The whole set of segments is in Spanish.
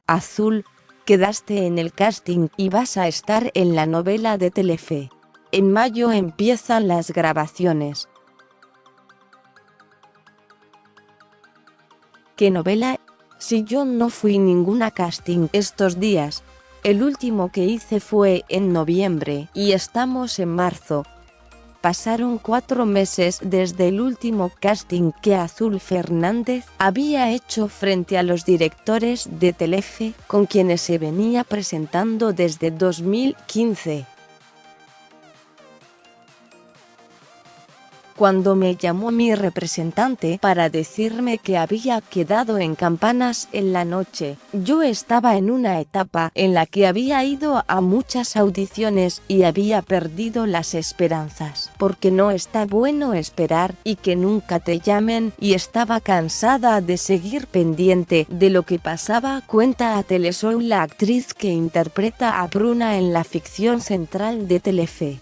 Azul, quedaste en el casting y vas a estar en la novela de Telefe. En mayo empiezan las grabaciones. ¿Qué novela? Si yo no fui ninguna casting estos días. El último que hice fue en noviembre y estamos en marzo. Pasaron 4 meses desde el último casting que Azul Fernández había hecho frente a los directores de Telefe, con quienes se venía presentando desde 2015. Cuando me llamó mi representante para decirme que había quedado en Campanas en la noche, yo estaba en una etapa en la que había ido a muchas audiciones y había perdido las esperanzas, porque no está bueno esperar y que nunca te llamen, y estaba cansada de seguir pendiente de lo que pasaba. Cuenta a Teleshow la actriz que interpreta a Bruna en la ficción central de Telefe.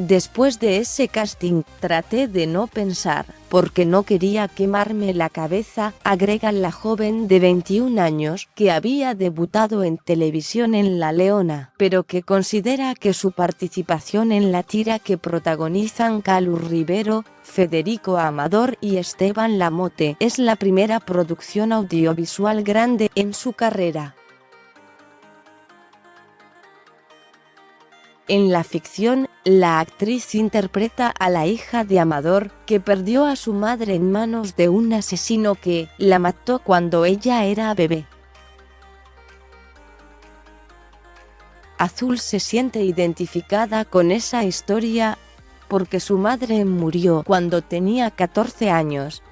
Después de ese casting, traté de no pensar, porque no quería quemarme la cabeza, agrega la joven de 21 años, que había debutado en televisión en La Leona, pero que considera que su participación en la tira que protagonizan Calu Rivero, Federico Amador y Esteban Lamote es la primera producción audiovisual grande en su carrera. En la ficción, la actriz interpreta a la hija de Amador, que perdió a su madre en manos de un asesino que la mató cuando ella era bebé. Azul se siente identificada con esa historia, porque su madre murió cuando tenía 14 años.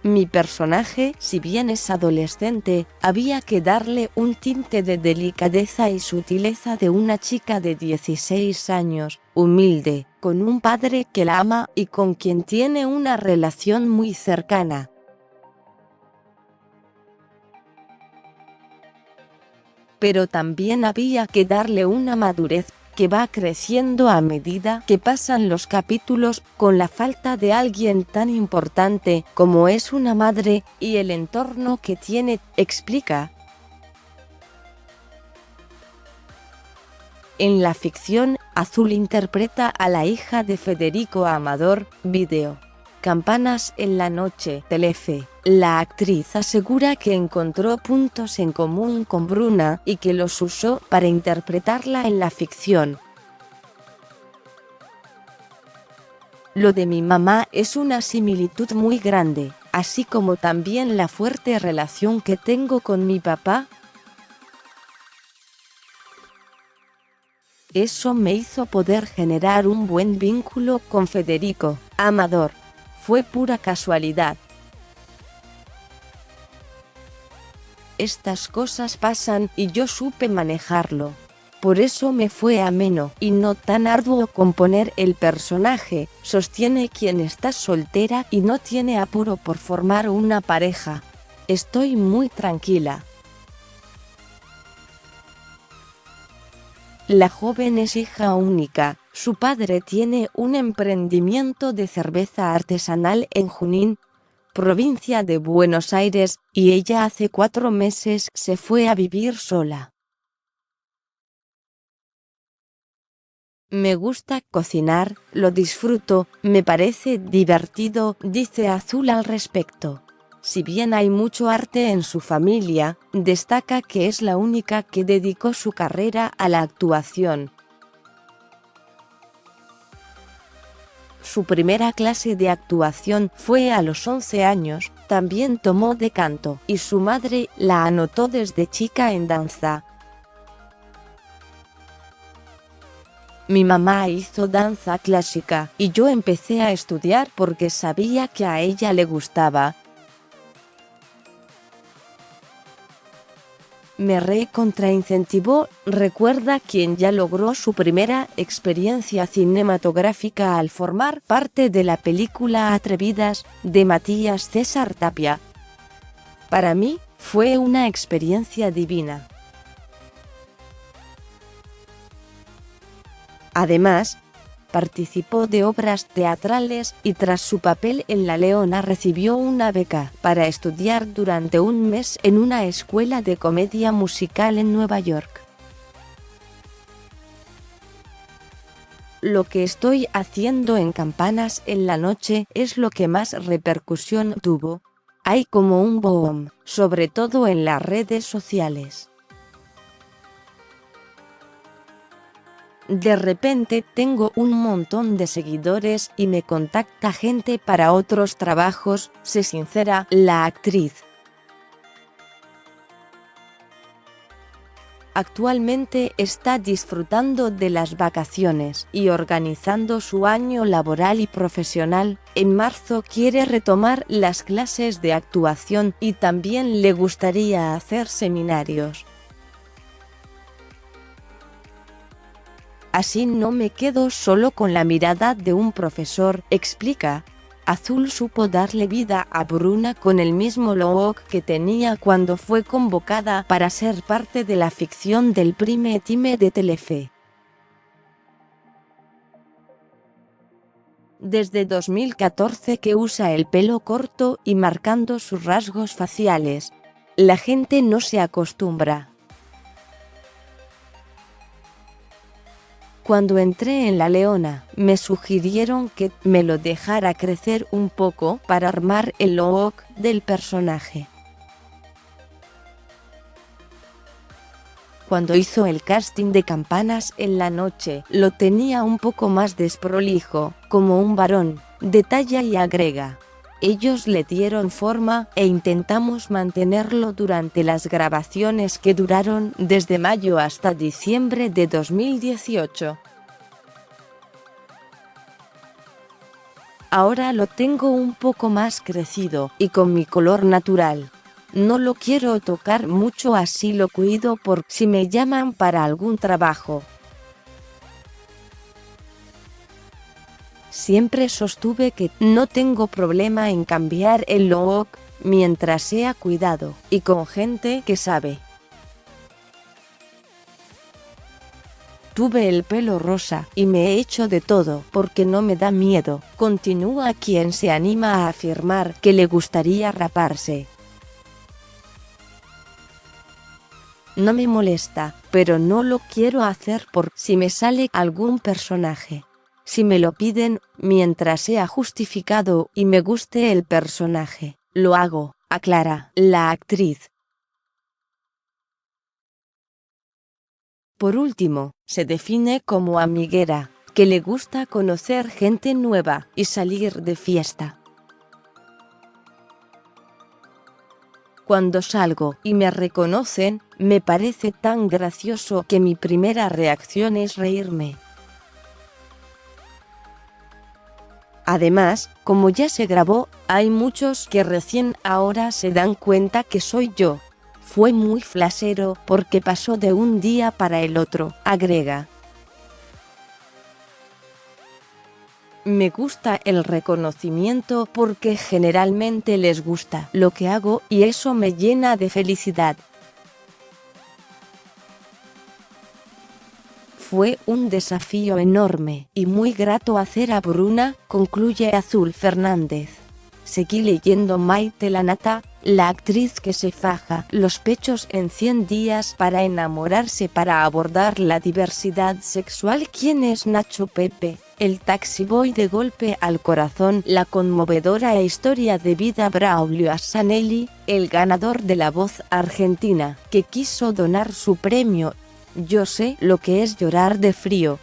Mi personaje, si bien es adolescente, había que darle un tinte de delicadeza y sutileza de una chica de 16 años, humilde, con un padre que la ama y con quien tiene una relación muy cercana. Pero también había que darle una madurez que va creciendo a medida que pasan los capítulos, con la falta de alguien tan importante como es una madre, y el entorno que tiene, explica. En la ficción, Azul interpreta a la hija de Federico Amador, Video. Campanas en la noche, Telefe. La actriz asegura que encontró puntos en común con Bruna y que los usó para interpretarla en la ficción. Lo de mi mamá es una similitud muy grande, así como también la fuerte relación que tengo con mi papá. Eso me hizo poder generar un buen vínculo con Federico Amador. Fue pura casualidad. Estas cosas pasan y yo supe manejarlo. Por eso me fue ameno y no tan arduo componer el personaje, sostiene quien está soltera y no tiene apuro por formar una pareja. Estoy muy tranquila. La joven es hija única, su padre tiene un emprendimiento de cerveza artesanal en Junín, provincia de Buenos Aires, y ella hace 4 meses se fue a vivir sola. Me gusta cocinar, lo disfruto, me parece divertido, dice Azul al respecto. Si bien hay mucho arte en su familia, destaca que es la única que dedicó su carrera a la actuación. Su primera clase de actuación fue a los 11 años, también tomó de canto, y su madre la anotó desde chica en danza. Mi mamá hizo danza clásica, y yo empecé a estudiar porque sabía que a ella le gustaba. Me recontraincentivó, recuerda quien ya logró su primera experiencia cinematográfica al formar parte de la película Atrevidas, de Matías César Tapia. Para mí, fue una experiencia divina. Además, participó de obras teatrales y tras su papel en La Leona recibió una beca para estudiar durante un mes en una escuela de comedia musical en Nueva York. Lo que estoy haciendo en Campanas en la noche es lo que más repercusión tuvo. Hay como un boom, sobre todo en las redes sociales. De repente tengo un montón de seguidores y me contacta gente para otros trabajos, sé sincera, la actriz. Actualmente está disfrutando de las vacaciones y organizando su año laboral y profesional. En marzo quiere retomar las clases de actuación y también le gustaría hacer seminarios. Así no me quedo solo con la mirada de un profesor, explica. Azul supo darle vida a Bruna con el mismo look que tenía cuando fue convocada para ser parte de la ficción del Prime Time de Telefe. Desde 2014 que usa el pelo corto y marcando sus rasgos faciales. La gente no se acostumbra. Cuando entré en La Leona, me sugirieron que me lo dejara crecer un poco para armar el look del personaje. Cuando hizo el casting de Campanas en la noche, lo tenía un poco más desprolijo, como un varón, detalla y agrega. Ellos le dieron forma e intentamos mantenerlo durante las grabaciones que duraron desde mayo hasta diciembre de 2018. Ahora lo tengo un poco más crecido y con mi color natural. No lo quiero tocar mucho, así lo cuido por si me llaman para algún trabajo. Siempre sostuve que no tengo problema en cambiar el look mientras sea cuidado y con gente que sabe. Tuve el pelo rosa y me he hecho de todo porque no me da miedo, continúa quien se anima a afirmar que le gustaría raparse. No me molesta, pero no lo quiero hacer por si me sale algún personaje. Si me lo piden, mientras sea justificado y me guste el personaje, lo hago, aclara la actriz. Por último, se define como amiguera, que le gusta conocer gente nueva y salir de fiesta. Cuando salgo y me reconocen, me parece tan gracioso que mi primera reacción es reírme. Además, como ya se grabó, hay muchos que recién ahora se dan cuenta que soy yo. Fue muy flashero porque pasó de un día para el otro, agrega. Me gusta el reconocimiento porque generalmente les gusta lo que hago y eso me llena de felicidad. Fue un desafío enorme y muy grato hacer a Bruna, concluye Azul Fernández. Seguí leyendo Maite Lanata, la actriz que se faja los pechos en 100 días para enamorarse para abordar la diversidad sexual. ¿Quién es Nacho Pepe? El taxi boy de golpe al corazón. La conmovedora historia de vida Braulio Assanelli, el ganador de La Voz Argentina, que quiso donar su premio. Yo sé lo que es llorar de frío.